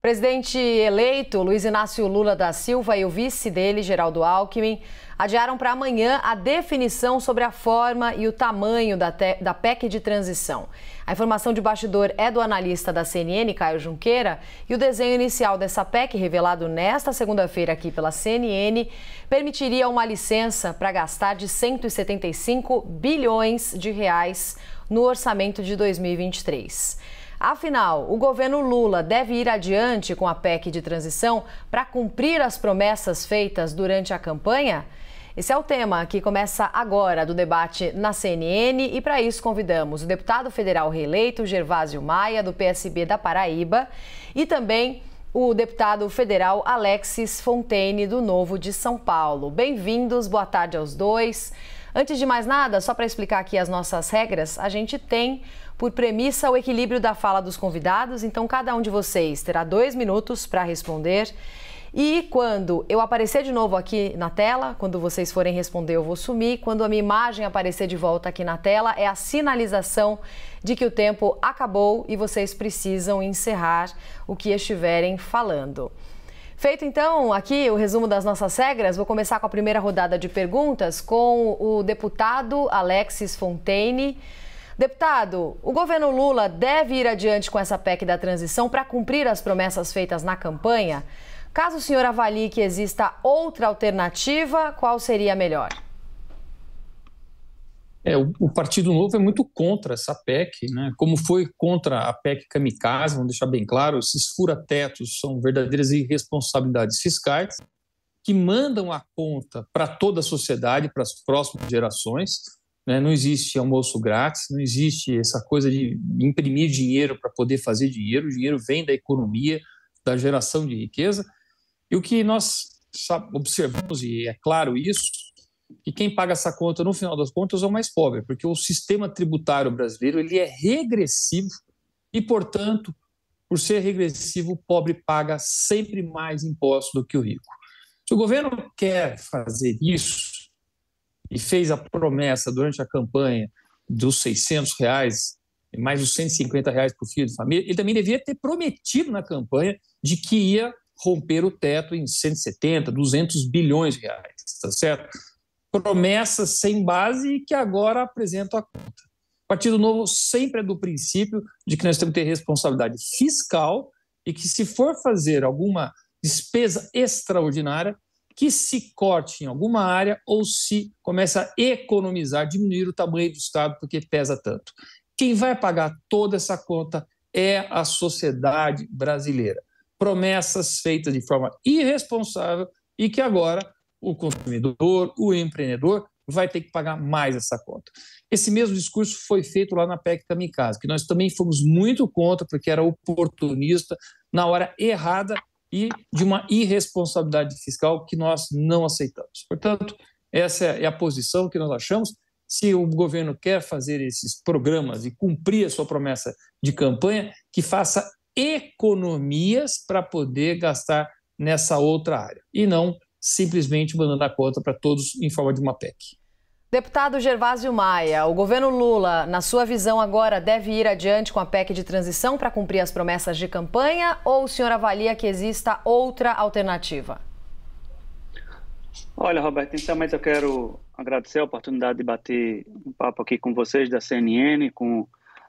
presidente eleito, Luiz Inácio Lula da Silva, e o vice dele, Geraldo Alckmin, adiaram para amanhã a definição sobre a forma e o tamanho da PEC de transição. A informação de bastidor é do analista da CNN, Caio Junqueira, e o desenho inicial dessa PEC, revelado nesta segunda-feira aqui pela CNN, permitiria uma licença para gastar de 175 bilhões de reais no orçamento de 2023. Afinal, o governo Lula deve ir adiante com a PEC de transição para cumprir as promessas feitas durante a campanha? Esse é o tema que começa agora do debate na CNN e para isso convidamos o deputado federal reeleito Gervásio Maia, do PSB da Paraíba, e também o deputado federal Alexis Fontaine, do Novo de São Paulo. Bem-vindos, boa tarde aos dois. Antes de mais nada, só para explicar aqui as nossas regras, a gente tem por premissa o equilíbrio da fala dos convidados, então cada um de vocês terá 2 minutos para responder. E quando eu aparecer de novo aqui na tela, quando vocês forem responder, eu vou sumir. Quando a minha imagem aparecer de volta aqui na tela, é a sinalização de que o tempo acabou e vocês precisam encerrar o que estiverem falando. Feito então aqui o resumo das nossas regras, vou começar com a primeira rodada de perguntas com o deputado Alexis Fontaine. Deputado, o governo Lula deve ir adiante com essa PEC da transição para cumprir as promessas feitas na campanha? Caso o senhor avalie que exista outra alternativa, qual seria a melhor? O Partido Novo é muito contra essa PEC, né? Como foi contra a PEC Kamikaze, vamos deixar bem claro, esses fura-tetos são verdadeiras irresponsabilidades fiscais que mandam a conta para toda a sociedade, para as próximas gerações, né? Não existe almoço grátis, não existe essa coisa de imprimir dinheiro para poder fazer dinheiro, o dinheiro vem da economia, da geração de riqueza. E o que nós observamos, e é claro isso, que quem paga essa conta, no final das contas, é o mais pobre, porque o sistema tributário brasileiro ele é regressivo e, portanto, por ser regressivo, o pobre paga sempre mais impostos do que o rico. Se o governo quer fazer isso, e fez a promessa durante a campanha dos R$600, mais os R$150 por filho de família, ele também devia ter prometido na campanha de que ia romper o teto em 170, 200 bilhões de reais, tá certo? Promessas sem base e que agora apresentam a conta. O Partido Novo sempre é do princípio de que nós temos que ter responsabilidade fiscal e que, se for fazer alguma despesa extraordinária, que se corte em alguma área ou se comece a economizar, diminuir o tamanho do Estado porque pesa tanto. Quem vai pagar toda essa conta é a sociedade brasileira. Promessas feitas de forma irresponsável e que agora o consumidor, o empreendedor, vai ter que pagar mais essa conta. Esse mesmo discurso foi feito lá na PEC Kamikaze, que nós também fomos muito contra, porque era oportunista, na hora errada e de uma irresponsabilidade fiscal que nós não aceitamos. Portanto, essa é a posição que nós achamos. Se o governo quer fazer esses programas e cumprir a sua promessa de campanha, que faça economias para poder gastar nessa outra área e não simplesmente mandando a conta para todos em forma de uma PEC. Deputado Gervásio Maia, o governo Lula, na sua visão agora, deve ir adiante com a PEC de transição para cumprir as promessas de campanha ou o senhor avalia que exista outra alternativa? Olha, Roberto, inicialmente eu quero agradecer a oportunidade de bater um papo aqui com vocês da CNN, com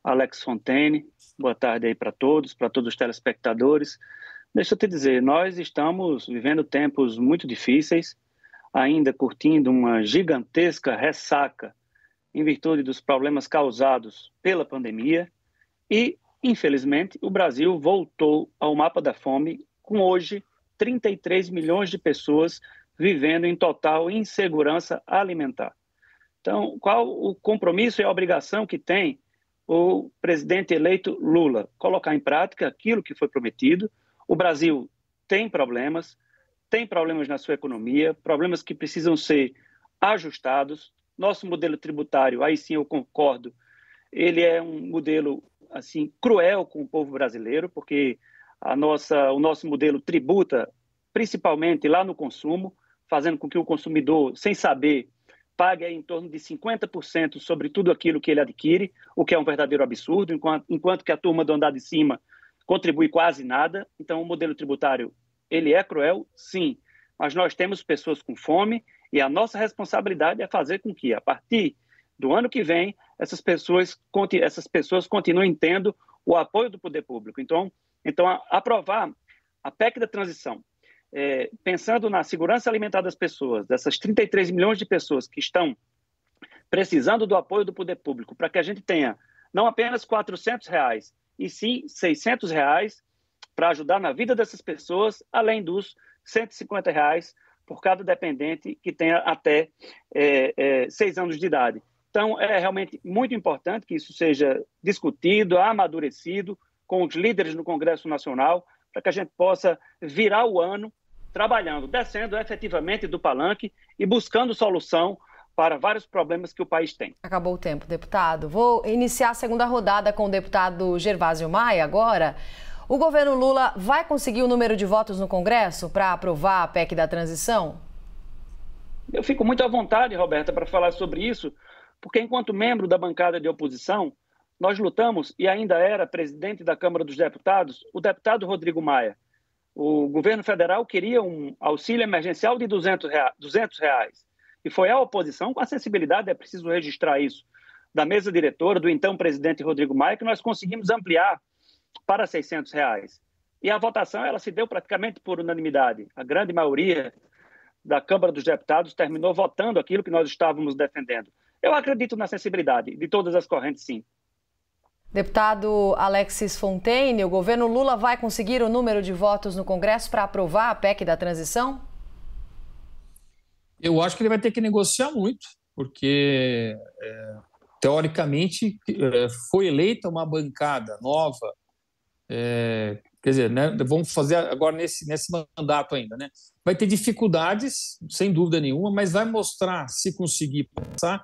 Alex Fontaine. Boa tarde aí para todos os telespectadores. Deixa eu te dizer, nós estamos vivendo tempos muito difíceis, ainda curtindo uma gigantesca ressaca em virtude dos problemas causados pela pandemia e, infelizmente, o Brasil voltou ao mapa da fome com hoje 33 milhões de pessoas vivendo em total insegurança alimentar. Então, qual o compromisso e a obrigação que tem o presidente eleito Lula? Colocar em prática aquilo que foi prometido. O Brasil tem problemas na sua economia, problemas que precisam ser ajustados. Nosso modelo tributário, aí sim eu concordo, ele é um modelo assim cruel com o povo brasileiro, porque o nosso modelo tributa principalmente lá no consumo, fazendo com que o consumidor, sem saber, pague em torno de 50% sobre tudo aquilo que ele adquire, o que é um verdadeiro absurdo, enquanto que a turma do andar de cima contribui quase nada. Então, o modelo tributário, ele é cruel, sim, mas nós temos pessoas com fome e a nossa responsabilidade é fazer com que, a partir do ano que vem, essas pessoas continuem tendo o apoio do poder público. Então aprovar a PEC da transição, pensando na segurança alimentar das pessoas, dessas 33 milhões de pessoas que estão precisando do apoio do poder público, para que a gente tenha não apenas R$400, e sim R$600 para ajudar na vida dessas pessoas, além dos R$150 por cada dependente que tenha até 6 anos de idade. Então, é realmente muito importante que isso seja discutido, amadurecido com os líderes no Congresso Nacional, para que a gente possa virar o ano trabalhando, descendo efetivamente do palanque e buscando solução para vários problemas que o país tem. Acabou o tempo, deputado. Vou iniciar a segunda rodada com o deputado Gervásio Maia agora. O governo Lula vai conseguir o número de votos no Congresso para aprovar a PEC da transição? Eu fico muito à vontade, Roberta, para falar sobre isso, porque enquanto membro da bancada de oposição, nós lutamos, e ainda era presidente da Câmara dos Deputados, o deputado Rodrigo Maia. O governo federal queria um auxílio emergencial de R$200. E foi a oposição, com a sensibilidade, é preciso registrar isso, da mesa diretora, do então presidente Rodrigo Maia, que nós conseguimos ampliar para R$600. E a votação ela se deu praticamente por unanimidade. A grande maioria da Câmara dos Deputados terminou votando aquilo que nós estávamos defendendo. Eu acredito na sensibilidade de todas as correntes, sim. Deputado Alexis Fontaine, o governo Lula vai conseguir o número de votos no Congresso para aprovar a PEC da transição? Eu acho que ele vai ter que negociar muito, porque, teoricamente, foi eleita uma bancada nova, quer dizer, né, vamos fazer agora nesse mandato ainda, né? Vai ter dificuldades, sem dúvida nenhuma, mas vai mostrar, se conseguir passar,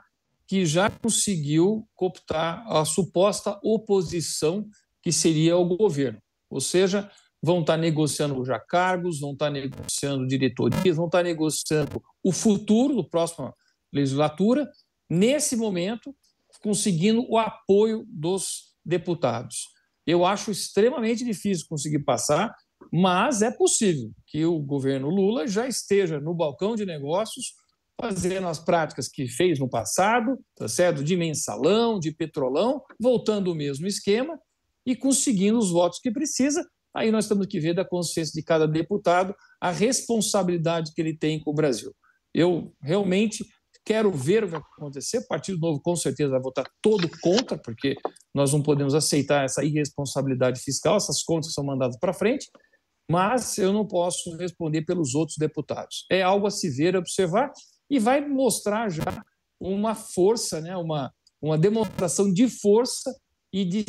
que já conseguiu cooptar a suposta oposição que seria o governo. Ou seja, vão estar negociando já cargos, vão estar negociando diretorias, vão estar negociando o futuro da próxima legislatura, nesse momento, conseguindo o apoio dos deputados. Eu acho extremamente difícil conseguir passar, mas é possível que o governo Lula já esteja no balcão de negócios fazendo as práticas que fez no passado, tá certo? De mensalão, de petrolão, voltando ao mesmo esquema e conseguindo os votos que precisa. Aí nós temos que ver da consciência de cada deputado a responsabilidade que ele tem com o Brasil. Eu realmente quero ver o que vai acontecer. O Partido Novo com certeza vai votar todo contra, porque nós não podemos aceitar essa irresponsabilidade fiscal, essas contas são mandadas para frente, mas eu não posso responder pelos outros deputados. É algo a se ver, a observar, e vai mostrar já uma força, né, uma demonstração de força e de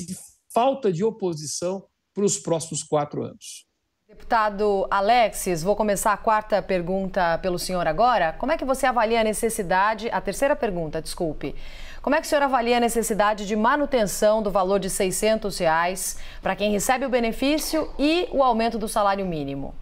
falta de oposição para os próximos 4 anos. Deputado Alexis, vou começar a quarta pergunta pelo senhor agora. Como é que você avalia a necessidade, a terceira pergunta, desculpe. Como é que o senhor avalia a necessidade de manutenção do valor de R$600 para quem recebe o benefício e o aumento do salário mínimo?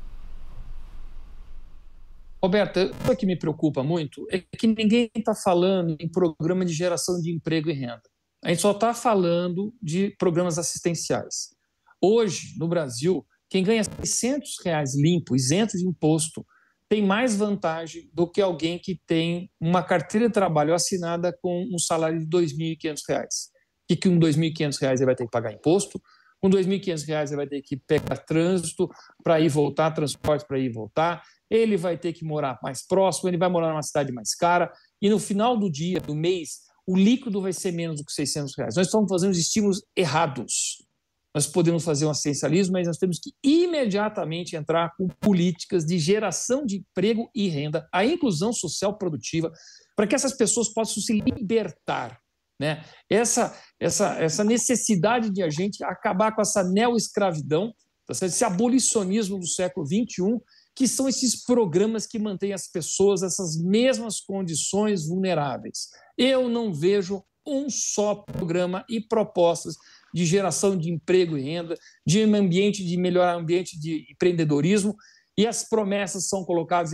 Roberta, o que me preocupa muito é que ninguém está falando em programa de geração de emprego e renda. A gente só está falando de programas assistenciais. Hoje, no Brasil, quem ganha R$600 limpo, isento de imposto, tem mais vantagem do que alguém que tem uma carteira de trabalho assinada com um salário de R$2.500. E que com R$2.500 ele vai ter que pagar imposto, com R$2.500 ele vai ter que pegar trânsito para ir e voltar, transporte para ir e voltar, ele vai ter que morar mais próximo, ele vai morar numa cidade mais cara, e no final do dia, do mês, o líquido vai ser menos do que R$600. Nós estamos fazendo os estímulos errados. Nós podemos fazer um assistencialismo, mas nós temos que imediatamente entrar com políticas de geração de emprego e renda, a inclusão social produtiva, para que essas pessoas possam se libertar, né? Essa necessidade de a gente acabar com essa neo-escravidão, esse abolicionismo do século XXI, que são esses programas que mantêm as pessoas nessas mesmas condições vulneráveis. Eu não vejo um só programa e propostas de geração de emprego e renda, de melhorar o ambiente de empreendedorismo, e as promessas são colocadas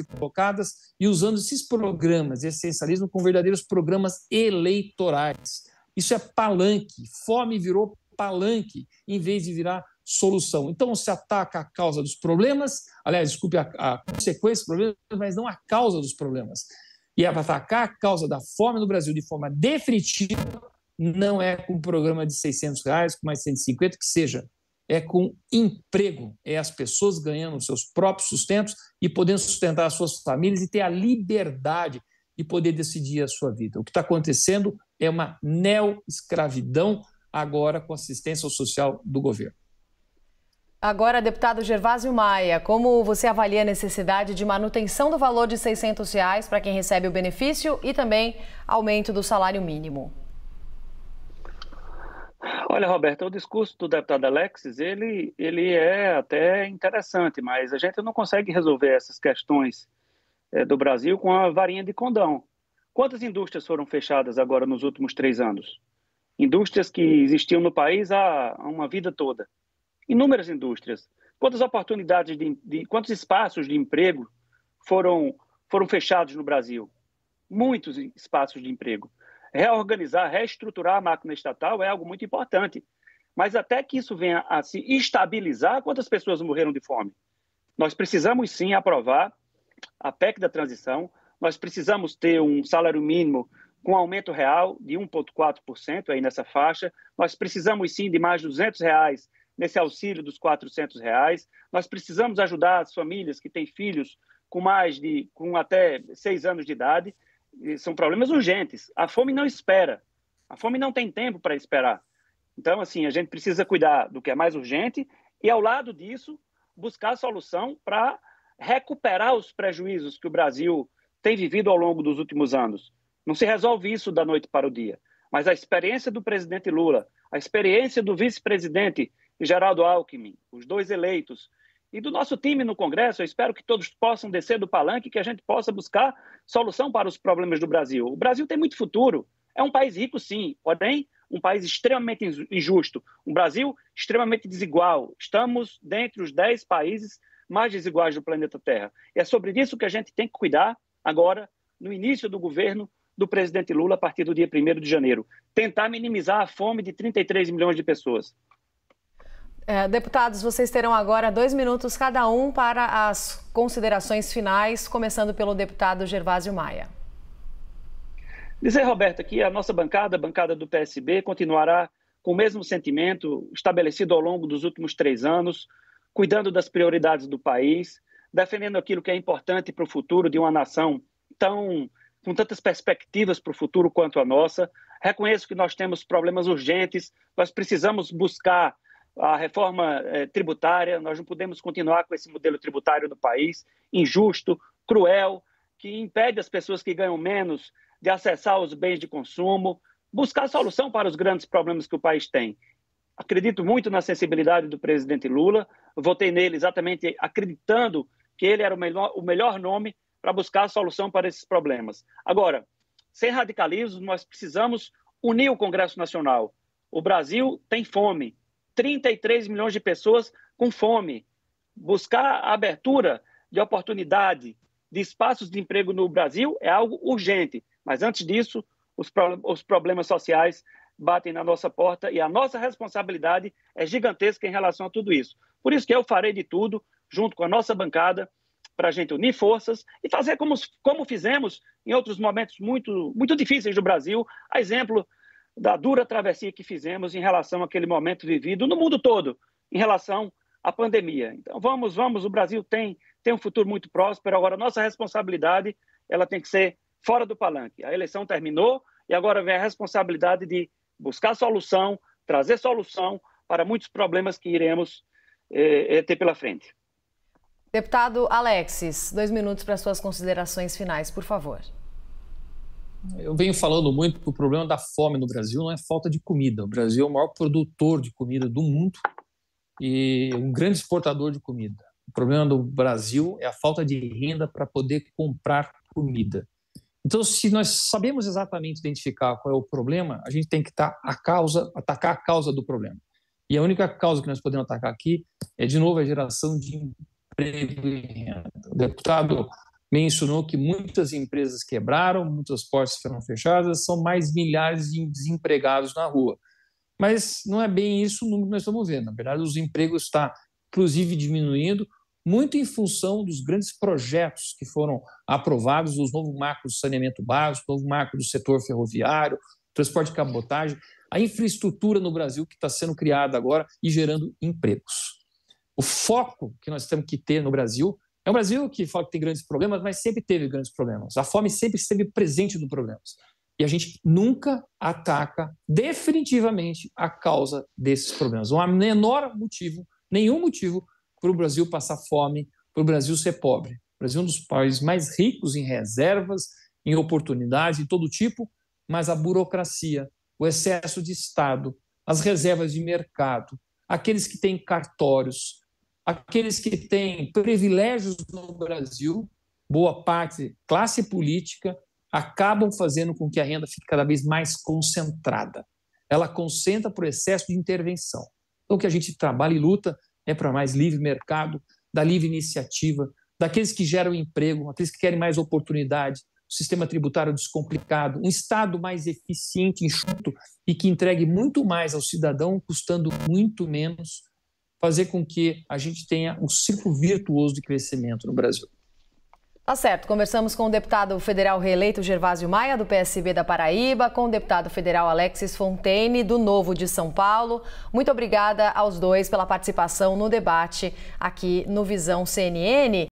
e usando esses programas de essencialismo com verdadeiros programas eleitorais. Isso é palanque, fome virou palanque, em vez de virar solução. Então, se ataca a causa dos problemas, aliás, desculpe, a consequência dos problemas, mas não a causa dos problemas. E atacar a causa da fome no Brasil de forma definitiva não é com um programa de R$600, com mais 150, que seja. É com emprego, é as pessoas ganhando os seus próprios sustentos e podendo sustentar as suas famílias e ter a liberdade de poder decidir a sua vida. O que está acontecendo é uma neo-escravidão agora com assistência social do governo. Agora, deputado Gervásio Maia, como você avalia a necessidade de manutenção do valor de R$600 para quem recebe o benefício e também aumento do salário mínimo? Olha, Roberta, o discurso do deputado Alexis, ele é até interessante, mas a gente não consegue resolver essas questões do Brasil com a varinha de condão. Quantas indústrias foram fechadas agora nos últimos 3 anos? Indústrias que existiam no país há uma vida toda. Inúmeras indústrias. Quantas oportunidades, quantos espaços de emprego foram fechados no Brasil? Muitos espaços de emprego. Reorganizar, reestruturar a máquina estatal é algo muito importante. Mas até que isso venha a se estabilizar, quantas pessoas morreram de fome? Nós precisamos sim aprovar a PEC da transição, nós precisamos ter um salário mínimo com aumento real de 1,4% aí nessa faixa, nós precisamos sim de mais de R$200 nesse auxílio dos R$400, nós precisamos ajudar as famílias que têm filhos com até 6 anos de idade. São problemas urgentes. A fome não espera. A fome não tem tempo para esperar. Então, assim, a gente precisa cuidar do que é mais urgente e, ao lado disso, buscar a solução para recuperar os prejuízos que o Brasil tem vivido ao longo dos últimos anos. Não se resolve isso da noite para o dia. Mas a experiência do presidente Lula, a experiência do vice-presidente Geraldo Alckmin, os 2 eleitos, e do nosso time no Congresso, eu espero que todos possam descer do palanque e que a gente possa buscar solução para os problemas do Brasil. O Brasil tem muito futuro. É um país rico, sim, porém um país extremamente injusto. Um Brasil extremamente desigual. Estamos dentre os 10 países mais desiguais do planeta Terra. E é sobre isso que a gente tem que cuidar agora, no início do governo do presidente Lula, a partir do dia 1º de janeiro. Tentar minimizar a fome de 33 milhões de pessoas. Deputados, vocês terão agora 2 minutos cada um para as considerações finais, começando pelo deputado Gervásio Maia. Dizer, Roberta, que a nossa bancada, a bancada do PSB, continuará com o mesmo sentimento estabelecido ao longo dos últimos 3 anos, cuidando das prioridades do país, defendendo aquilo que é importante para o futuro de uma nação com tantas perspectivas para o futuro quanto a nossa. Reconheço que nós temos problemas urgentes, nós precisamos buscar a reforma tributária, nós não podemos continuar com esse modelo tributário no país, injusto, cruel, que impede as pessoas que ganham menos de acessar os bens de consumo, buscar solução para os grandes problemas que o país tem. Acredito muito na sensibilidade do presidente Lula, votei nele exatamente acreditando que ele era o melhor nome para buscar a solução para esses problemas. Agora, sem radicalismo, nós precisamos unir o Congresso Nacional. O Brasil tem fome, 33 milhões de pessoas com fome. Buscar a abertura de oportunidade, de espaços de emprego no Brasil é algo urgente. Mas antes disso, os problemas sociais batem na nossa porta e a nossa responsabilidade é gigantesca em relação a tudo isso. Por isso que eu farei de tudo, junto com a nossa bancada, para a gente unir forças e fazer como fizemos em outros momentos muito, muito difíceis do Brasil, a exemplo da dura travessia que fizemos em relação àquele momento vivido no mundo todo, em relação à pandemia. Então, vamos, o Brasil tem um futuro muito próspero, agora a nossa responsabilidade ela tem que ser fora do palanque. A eleição terminou e agora vem a responsabilidade de buscar solução, trazer solução para muitos problemas que iremos ter pela frente. Deputado Alexis, 2 minutos para suas considerações finais, por favor. Eu venho falando muito que o problema da fome no Brasil não é falta de comida. O Brasil é o maior produtor de comida do mundo e um grande exportador de comida. O problema do Brasil é a falta de renda para poder comprar comida. Então, se nós sabemos exatamente identificar qual é o problema, a gente tem que atacar a causa do problema. E a única causa que nós podemos atacar aqui é, de novo, a geração de emprego e renda. O deputado mencionou que muitas empresas quebraram, muitas portas foram fechadas, são mais milhares de desempregados na rua. mas não é bem isso o número que nós estamos vendo. Na verdade, os empregos estão, inclusive, diminuindo, muito em função dos grandes projetos que foram aprovados, os novos marcos do saneamento básico, o novo marco do setor ferroviário, transporte de cabotagem, a infraestrutura no Brasil que está sendo criada agora e gerando empregos. O foco que nós temos que ter no Brasil é um Brasil que fala que tem grandes problemas, mas sempre teve grandes problemas. A fome sempre esteve presente nos problemas. E a gente nunca ataca definitivamente a causa desses problemas. Não há nenhum motivo para o Brasil passar fome, para o Brasil ser pobre. O Brasil é um dos países mais ricos em reservas, em oportunidades de todo tipo, mas a burocracia, o excesso de Estado, as reservas de mercado, aqueles que têm cartórios, aqueles que têm privilégios no Brasil, boa parte, classe política, acabam fazendo com que a renda fique cada vez mais concentrada. Ela concentra por excesso de intervenção. Então, o que a gente trabalha e luta é para mais livre mercado, da livre iniciativa, daqueles que geram emprego, aqueles que querem mais oportunidade, o sistema tributário descomplicado, um Estado mais eficiente, enxuto e que entregue muito mais ao cidadão, custando muito menos, fazer com que a gente tenha um ciclo virtuoso de crescimento no Brasil. Tá certo, conversamos com o deputado federal reeleito Gervásio Maia, do PSB da Paraíba, com o deputado federal Alexis Fontaine, do Novo de São Paulo. Muito obrigada aos dois pela participação no debate aqui no Visão CNN.